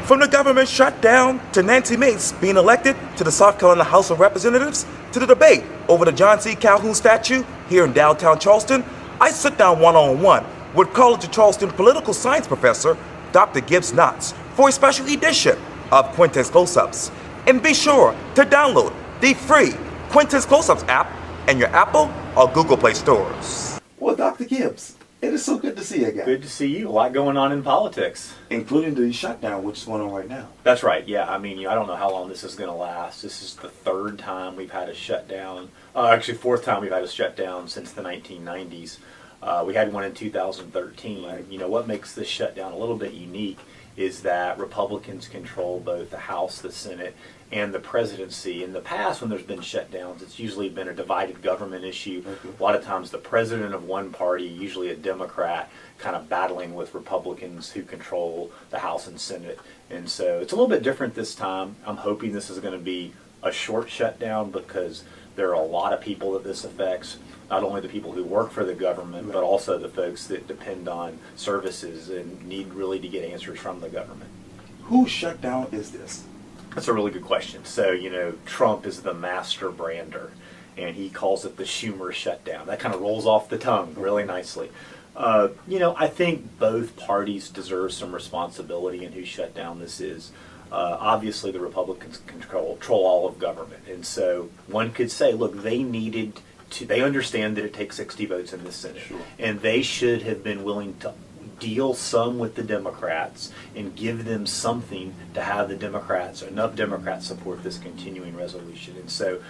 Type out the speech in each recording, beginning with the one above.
From the government shutdown to Nancy Mace being elected to the South Carolina House of Representatives to the debate over the John C. Calhoun statue here in downtown Charleston, I sit down one-on-one with College of Charleston political science professor Dr. Gibbs Knotts for a special edition of Quintin's Close-Ups. And be sure to download the free Quintin's Close-Ups app in your Apple or Google Play stores. Well, Dr. Gibbs, it is so good to see you again. Good to see you. A lot going on in politics. Including the shutdown, which is going on right now. That's right, yeah. I mean, I don't know how long this is going to last. This is the third time we've had a shutdown. Actually, fourth time we've had a shutdown since the 1990s. We had one in 2013. Right. You know, what makes this shutdown a little bit unique is that Republicans control both the House, the Senate, and the presidency. In the past, when there's been shutdowns, it's usually been a divided government issue. Okay. A lot of times the president of one party, usually a Democrat, kind of battling with Republicans who control the House and Senate. And so it's a little bit different this time. I'm hoping this is going to be a short shutdown because there are a lot of people that this affects. Not only the people who work for the government, but also the folks that depend on services and need really to get answers from the government. Whose shutdown is this? That's a really good question. So, you know, Trump is the master brander, and he calls it the Schumer shutdown. That kind of rolls off the tongue really nicely. You know, I think both parties deserve some responsibility in whose shutdown this is. Obviously, the Republicans control all of government, and so one could say, look, they understand that it takes 60 votes in the Senate, Sure. and they should have been willing to deal some with the Democrats and give them something to have enough Democrats support this continuing resolution. And so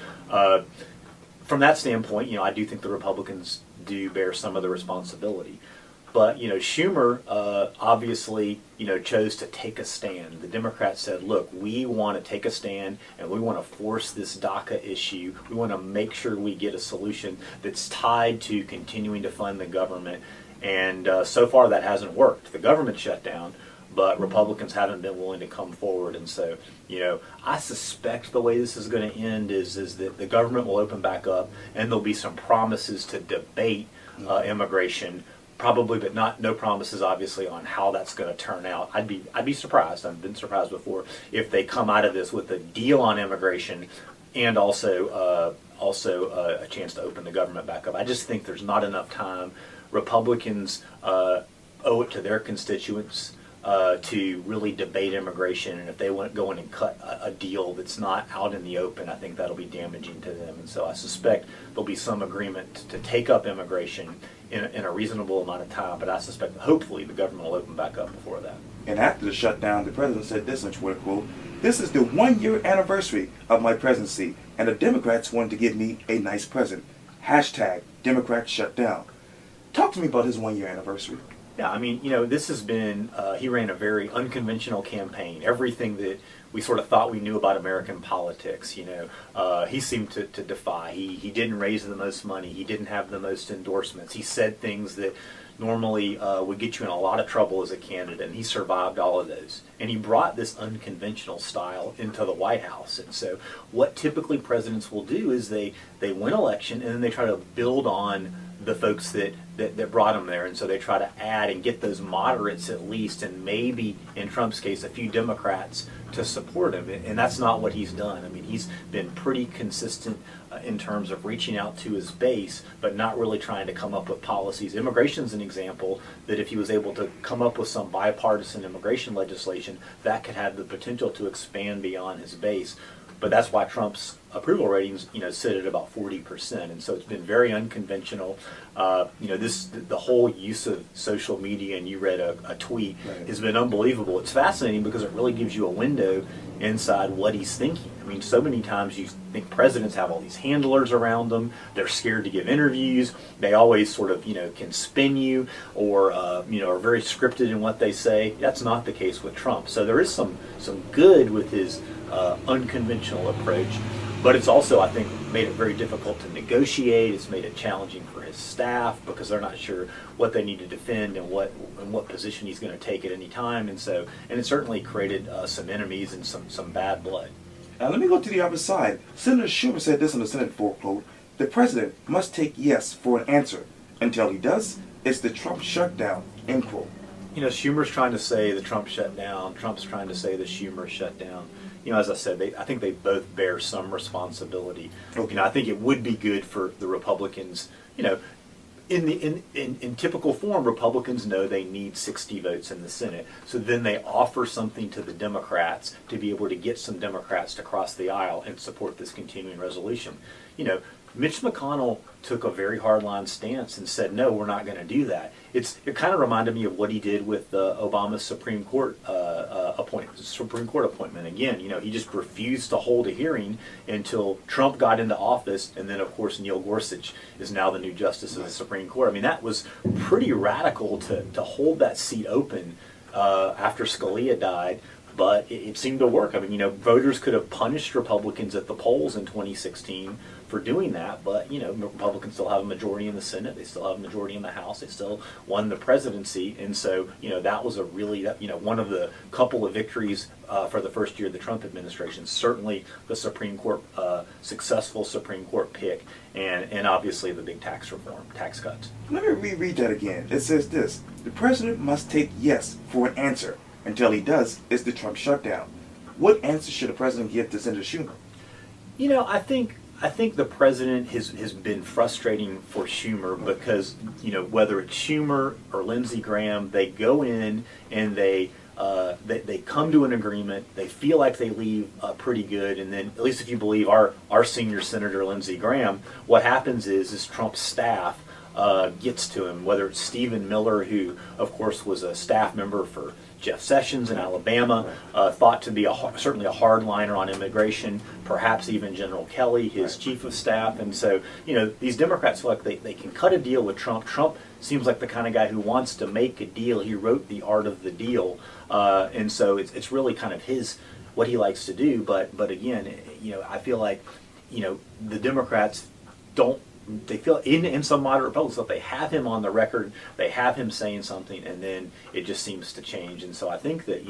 from that standpoint, you know, I do think the Republicans do bear some of the responsibility. But, you know, Schumer obviously, you know, chose to take a stand. The Democrats said, look, we want to take a stand and we want to force this DACA issue. We want to make sure we get a solution that's tied to continuing to fund the government. And so far that hasn't worked. The government shut down, but Republicans haven't been willing to come forward. And so, you know, I suspect the way this is going to end is that the government will open back up and there'll be some promises to debate immigration. Probably, but no promises, obviously, on how that's going to turn out. I'd be surprised. I've been surprised before if they come out of this with a deal on immigration, and also a chance to open the government back up. I just think there's not enough time. Republicans owe it to their constituents to really debate immigration, and if they want to go in and cut a deal that's not out in the open, I think that'll be damaging to them. And so I suspect there'll be some agreement to take up immigration in a reasonable amount of time, but I suspect, hopefully, the government will open back up before that. And after the shutdown, the president said this on Twitter, quote, "This is the 1-year anniversary of my presidency, and the Democrats wanted to give me a nice present. Hashtag Democrats shut down." Talk to me about his 1-year anniversary. Yeah, I mean, you know, this has been, he ran a very unconventional campaign. Everything that we sort of thought we knew about American politics, you know, he seemed to defy. He didn't raise the most money. He didn't have the most endorsements. He said things that normally would get you in a lot of trouble as a candidate, and he survived all of those. And he brought this unconventional style into the White House. And so what typically presidents will do is they win election, and then they try to build on the folks that brought him there, and so they try to add and get those moderates at least, and maybe in Trump's case a few Democrats to support him, and that's not what he's done. I mean, he's been pretty consistent in terms of reaching out to his base, but not really trying to come up with policies. Immigration's an example that if he was able to come up with some bipartisan immigration legislation, that could have the potential to expand beyond his base. But that's why Trump's approval ratings, you know, sit at about 40%, and so it's been very unconventional. You know, the whole use of social media, and you read a tweet, right, has been unbelievable. It's fascinating because it really gives you a window inside what he's thinking. I mean, so many times you think presidents have all these handlers around them. They're scared to give interviews. They always sort of, you know, can spin you, or you know, are very scripted in what they say. That's not the case with Trump. So there is some good with his unconventional approach, but it's also, I think, made it very difficult to negotiate. It's made it challenging for his staff because they're not sure what they need to defend and what position he's going to take at any time. And it certainly created some enemies and some bad blood. Now let me go to the other side. Senator Schumer said this on the Senate floor, quote, "The president must take yes for an answer. Until he does, it's the Trump shutdown," end quote. Schumer's trying to say the Trump shutdown. Trump's trying to say the Schumer shutdown. As I said, I think they both bear some responsibility. Okay. I think it would be good for the Republicans. In typical form, Republicans know they need 60 votes in the Senate. So then they offer something to the Democrats to be able to get some Democrats to cross the aisle and support this continuing resolution. Mitch McConnell took a very hardline stance and said, no, we're not going to do that. It kind of reminded me of what he did with Obama's Supreme Court appointment. Again, he just refused to hold a hearing until Trump got into office, and then, of course, Neil Gorsuch is now the new justice of the Supreme Court. I mean, that was pretty radical to hold that seat open after Scalia died. But it seemed to work. I mean, voters could have punished Republicans at the polls in 2016 for doing that, but, Republicans still have a majority in the Senate. They still have a majority in the House. They still won the presidency. And so, that was a really, one of the couple of victories for the first year of the Trump administration. Certainly the Supreme Court, successful Supreme Court pick, and obviously the big tax reform, tax cuts. Let me reread that again. It says this: the president must take yes for an answer. Until he does, it's the Trump shutdown. What answer should the president give to Senator Schumer? I think the president has been frustrating for Schumer because, whether it's Schumer or Lindsey Graham, they go in and they come to an agreement. They feel like they leave pretty good, and then, at least if you believe our senior senator Lindsey Graham, what happens is Trump's staff gets to him, whether it's Stephen Miller, who of course was a staff member for Jeff Sessions in Alabama, thought to be certainly a hardliner on immigration, perhaps even General Kelly, his chief of staff. And so, these Democrats feel like they can cut a deal with Trump. Trump seems like the kind of guy who wants to make a deal. He wrote The Art of the Deal. And so it's really kind of what he likes to do. But again, I feel like, the Democrats they feel in some moderate Republicans that they have him on the record, they have him saying something, and then it just seems to change. And so I think that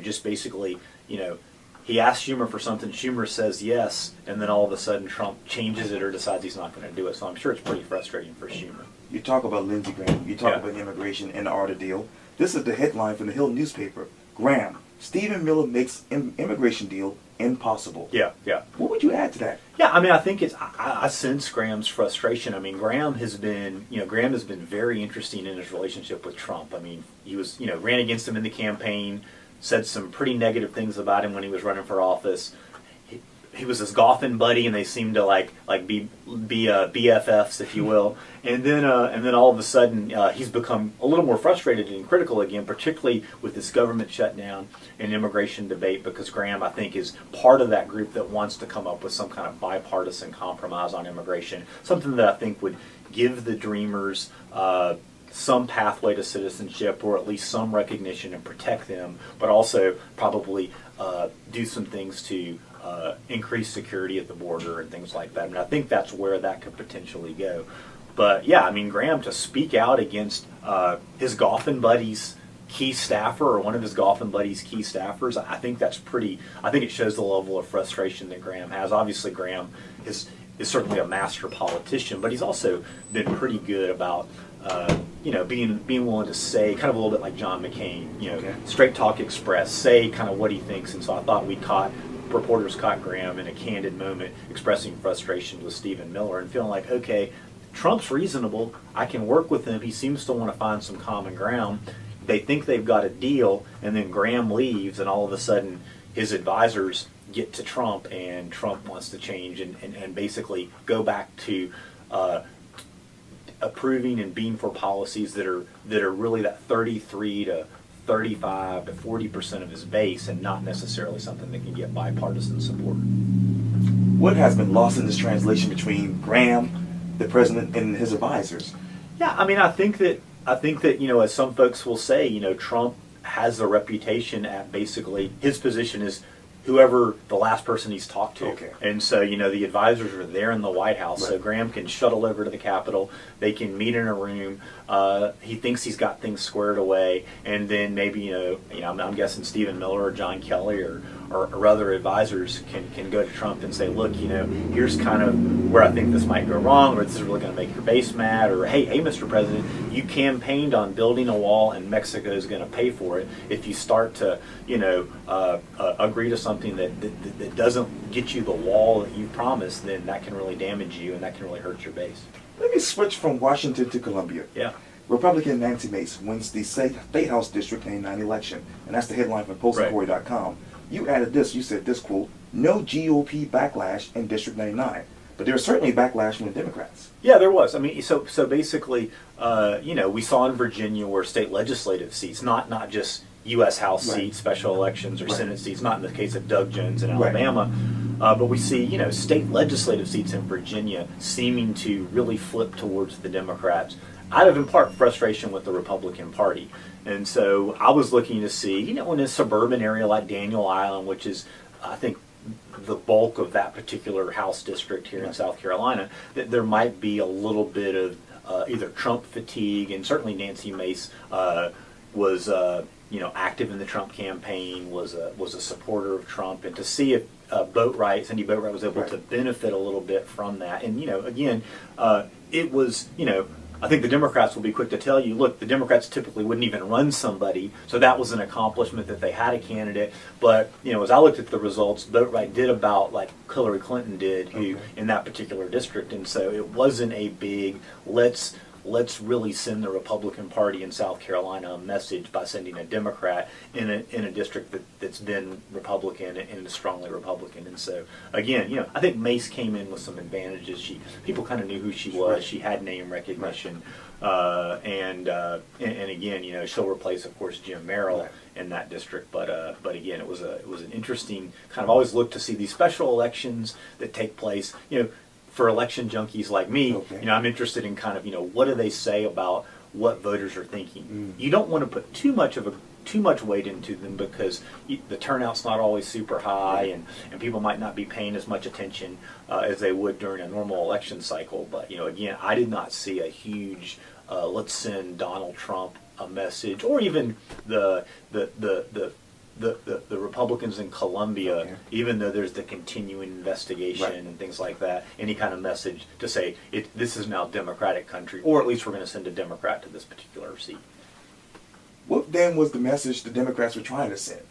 just basically he asks Schumer for something, Schumer says yes, and then all of a sudden Trump changes it or decides he's not going to do it. So I'm sure it's pretty frustrating for Schumer. You talk about Lindsey Graham, you talk about immigration and the Art of the Deal. This is the headline from the Hill newspaper: Graham, Stephen Miller makes immigration deal impossible. Yeah. What would you add to that? Yeah, I mean, I think I sense Graham's frustration. I mean, Graham has been very interesting in his relationship with Trump. I mean, he was, ran against him in the campaign, said some pretty negative things about him when he was running for office. He was his golfing buddy, and they seemed to be BFFs, if you will. And then all of a sudden, he's become a little more frustrated and critical again, particularly with this government shutdown and immigration debate, because Graham, I think, is part of that group that wants to come up with some kind of bipartisan compromise on immigration, something that I think would give the Dreamers some pathway to citizenship, or at least some recognition, and protect them, but also probably do some things to increase security at the border and things like that. I mean, I think that's where that could potentially go. But yeah, I mean, Graham to speak out against his golfing buddy's key staffer, or one of his golfing buddy's key staffers, I think it shows the level of frustration that Graham has. Obviously, Graham is certainly a master politician, but he's also been pretty good about being willing to say, kind of a little bit like John McCain, Straight Talk Express, say kind of what he thinks. And so I thought reporters caught Graham in a candid moment expressing frustration with Stephen Miller and feeling like, okay, Trump's reasonable, I can work with him, he seems to want to find some common ground. They think they've got a deal, and then Graham leaves, and all of a sudden his advisors get to Trump, and Trump wants to change and basically go back to approving and being for policies that are really that 33 to 35 to 40% of his base, and not necessarily something that can get bipartisan support. What has been lost in this translation between Graham, the president, and his advisors? Yeah, I mean, I think that as some folks will say, Trump has a reputation at basically his position is whoever the last person he's talked to. Okay. And so, the advisors are there in the White House, right. So Graham can shuttle over to the Capitol, they can meet in a room, he thinks he's got things squared away, and then maybe, I'm guessing Stephen Miller or John Kelly or other advisors can go to Trump and say, look, here's kind of where I think this might go wrong, or this is really going to make your base mad, or hey, Mr. President, you campaigned on building a wall and Mexico is going to pay for it. If you start to, agree to something that doesn't get you the wall that you promised, then that can really damage you and that can really hurt your base. Let me switch from Washington to Columbia. Yeah. Republican Nancy Mace wins the State House District in 9 election, and that's the headline from PostandCorey.com. You added this, you said this, quote, no GOP backlash in District 99. But there was certainly backlash from the Democrats. Yeah, there was. I mean, so basically, we saw in Virginia where state legislative seats, not just U.S. House seats, special elections, or Senate seats, not in the case of Doug Jones in Alabama, but we see, state legislative seats in Virginia seeming to really flip towards the Democrats, out of, in part, frustration with the Republican Party. And so I was looking to see, in a suburban area like Daniel Island, which is, I think, the bulk of that particular House district here in South Carolina, that there might be a little bit of either Trump fatigue, and certainly Nancy Mace was active in the Trump campaign, was a supporter of Trump, and to see if Cindy Boatwright was able to benefit a little bit from that. And again, it was I think the Democrats will be quick to tell you, look, the Democrats typically wouldn't even run somebody, so that was an accomplishment that they had a candidate. But, as I looked at the results, Boatwright did about like Hillary Clinton did in that particular district. And so it wasn't a big, let's really send the Republican Party in South Carolina a message by sending a Democrat in a district that's been Republican and is strongly Republican. And so, again, I think Mace came in with some advantages. People kind of knew who she was. She had name recognition. And again, she'll replace, of course, Jim Merrill in that district. But again, it was an interesting kind of always look to see these special elections that take place, for election junkies like me, I'm interested in kind of, what do they say about what voters are thinking. You don't want to put too much weight into them because the turnout's not always super high, and people might not be paying as much attention as they would during a normal election cycle. But again, I did not see a huge let's send Donald Trump a message, or even the Republicans in Columbia, even though there's the continuing investigation and things like that, any kind of message to say this is now Democratic country, or at least we're going to send a Democrat to this particular seat. What then was the message the Democrats were trying to send?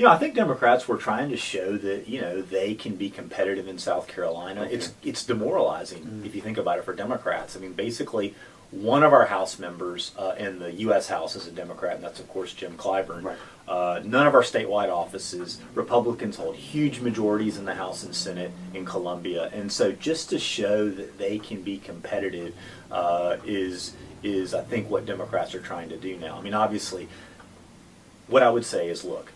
I think Democrats were trying to show that they can be competitive in South Carolina. It's demoralizing if you think about it for Democrats. I mean, basically, one of our House members in the U.S. House is a Democrat, and that's, of course, Jim Clyburn. None of our statewide offices, Republicans hold huge majorities in the House and Senate in Columbia. And so just to show that they can be competitive is, I think, what Democrats are trying to do now. I mean, obviously, what I would say is, look,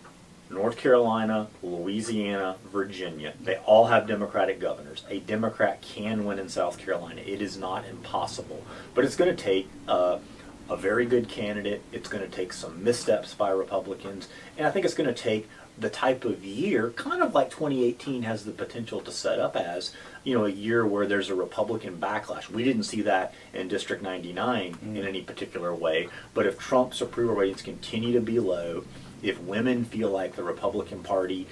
North Carolina, Louisiana, Virginia, they all have Democratic governors. A Democrat can win in South Carolina. It is not impossible. But it's going to take a very good candidate. It's going to take some missteps by Republicans. And I think it's going to take the type of year, kind of like 2018 has the potential to set up as, a year where there's a Republican backlash. We didn't see that in District 99 in any particular way. But if Trump's approval ratings continue to be low, if women feel like the Republican Party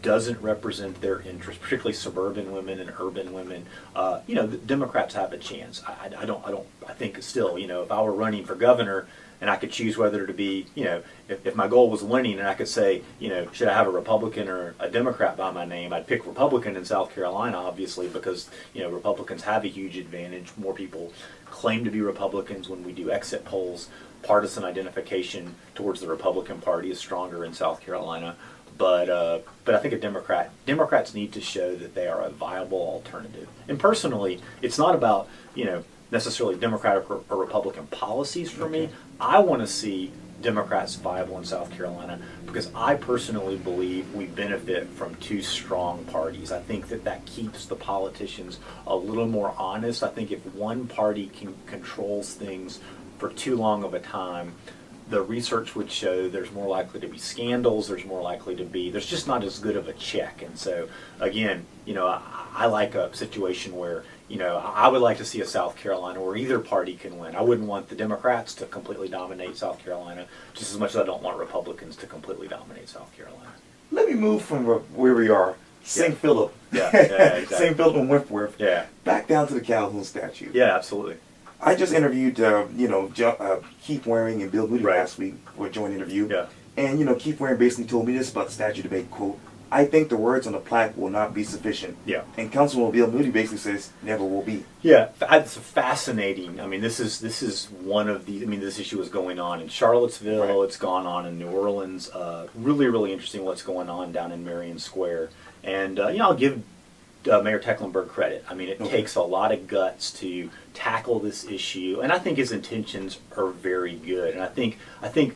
doesn't represent their interests, particularly suburban women and urban women, the Democrats have a chance. I think still, if I were running for governor and I could choose whether to be, if my goal was winning and I could say, should I have a Republican or a Democrat by my name, I'd pick Republican in South Carolina, obviously, because, Republicans have a huge advantage. More people claim to be Republicans when we do exit polls. Partisan identification towards the Republican Party is stronger in South Carolina. But I think Democrats need to show that they are a viable alternative. And personally, it's not about, necessarily Democratic or Republican policies for me. I want to see Democrats viable in South Carolina because I personally believe we benefit from two strong parties. I think that keeps the politicians a little more honest. I think if one party controls things for too long of a time, the research would show there's more likely to be scandals, there's just not as good of a check. And so, again, I like a situation where, I would like to see a South Carolina where either party can win. I wouldn't want the Democrats to completely dominate South Carolina, just as much as I don't want Republicans to completely dominate South Carolina. Let me move from where we are, St. Philip. Yeah, exactly. St. Philip and Wentworth. Yeah. Back down to the Calhoun statue. Yeah, absolutely. I just interviewed, Keith Waring and Bill Moody Right. last week for a joint interview. Yeah. And, Keith Waring basically told me this about the statue debate, quote, I think the words on the plaque will not be sufficient. Yeah. And Councilman Bill Moody basically says, never will be. Yeah, it's fascinating. I mean, this is one of the. I mean, this issue is going on in Charlottesville. Right. It's gone on in New Orleans. Really, really interesting what's going on down in Marion Square. And I'll give Mayor Tecklenburg credit. I mean, it takes a lot of guts to tackle this issue, and I think his intentions are very good. And I think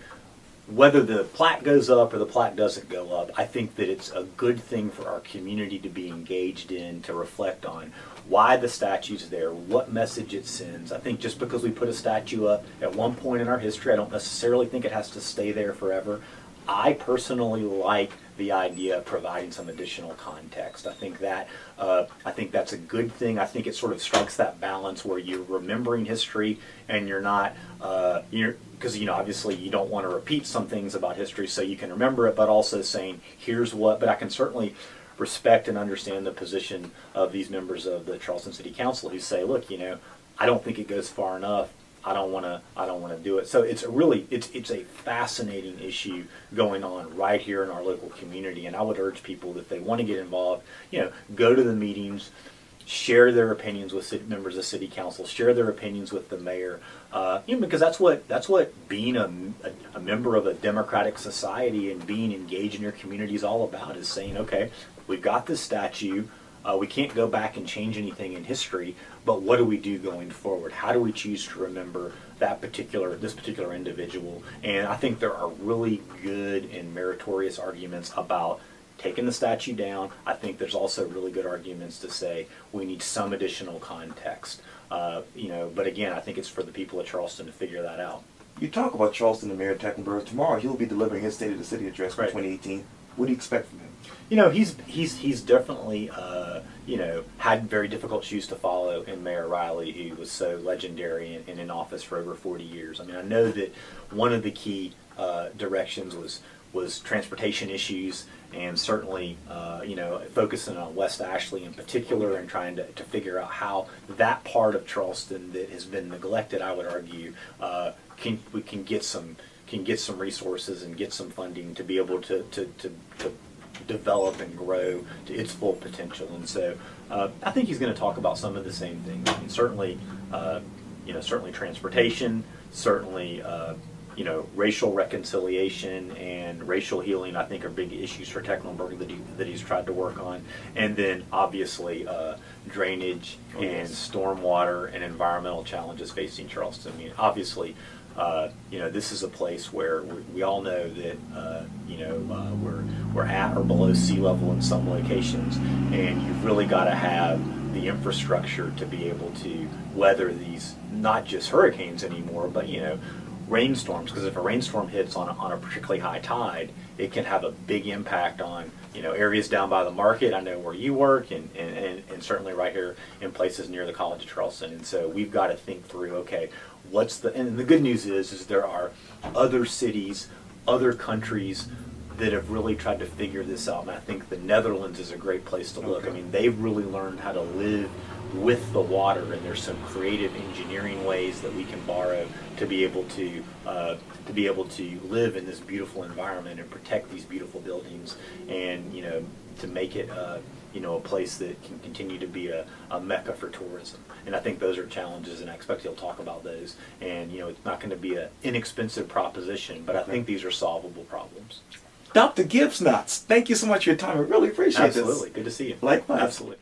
whether the plaque goes up or the plaque doesn't go up, I think that it's a good thing for our community to be engaged in, to reflect on why the statue's there, what message it sends. I think just because we put a statue up at one point in our history, I don't necessarily think it has to stay there forever. I personally like the idea of providing some additional context. I think that's a good thing. I think it sort of strikes that balance where you're remembering history and you're not because obviously you don't want to repeat some things about history so you can remember it, but also saying here's what. But I can certainly respect and understand the position of these members of the Charleston City Council who say, look, I don't think it goes far enough. I don't want to do it. So it's a fascinating issue going on right here in our local community, and I would urge people that if they want to get involved, go to the meetings, share their opinions with members of city council, share their opinions with the mayor, because that's what being a member of a democratic society and being engaged in your community is all about. Is saying, okay, we've got this statue. We can't go back and change anything in history, but what do we do going forward? How do we choose to remember this particular individual? And I think there are really good and meritorious arguments about taking the statue down. I think there's also really good arguments to say we need some additional context. But again, I think it's for the people of Charleston to figure that out. You talk about Charleston and Mayor Tecklenburg. Tomorrow he'll be delivering his State of the City address for Right. 2018. What do you expect from him? He's definitely had very difficult shoes to follow in Mayor Riley, who was so legendary and in office for over 40 years. I mean, I know that one of the key directions was transportation issues, and certainly focusing on West Ashley in particular, and trying to figure out how that part of Charleston that has been neglected, I would argue, we can get some resources and get some funding to be able to develop and grow to its full potential. And so I think he's going to talk about some of the same things. I mean, certainly transportation, certainly racial reconciliation and racial healing, I think, are big issues for Tecklenburg that he's tried to work on. And then obviously drainage and stormwater and environmental challenges facing Charleston. I mean, obviously, this is a place where we all know that we're at or below sea level in some locations, and you've really got to have the infrastructure to be able to weather these, not just hurricanes anymore, but rainstorms. Because if a rainstorm hits on a particularly high tide, it can have a big impact on areas down by the market. I know where you work, and certainly right here in places near the College of Charleston. And so we've got to think through, okay, and the good news is there are other cities, other countries that have really tried to figure this out. And I think the Netherlands is a great place to look. Okay. I mean, they've really learned how to live with the water, and there's some creative engineering ways that we can borrow to be able to live in this beautiful environment and protect these beautiful buildings, and to make it a place that can continue to be a mecca for tourism. And I think those are challenges, and I expect he'll talk about those. And it's not going to be an inexpensive proposition, but I think these are solvable problems. Dr. Gibbs Knotts, thank you so much for your time. I really appreciate this. Absolutely. Good to see you. Likewise. Absolutely.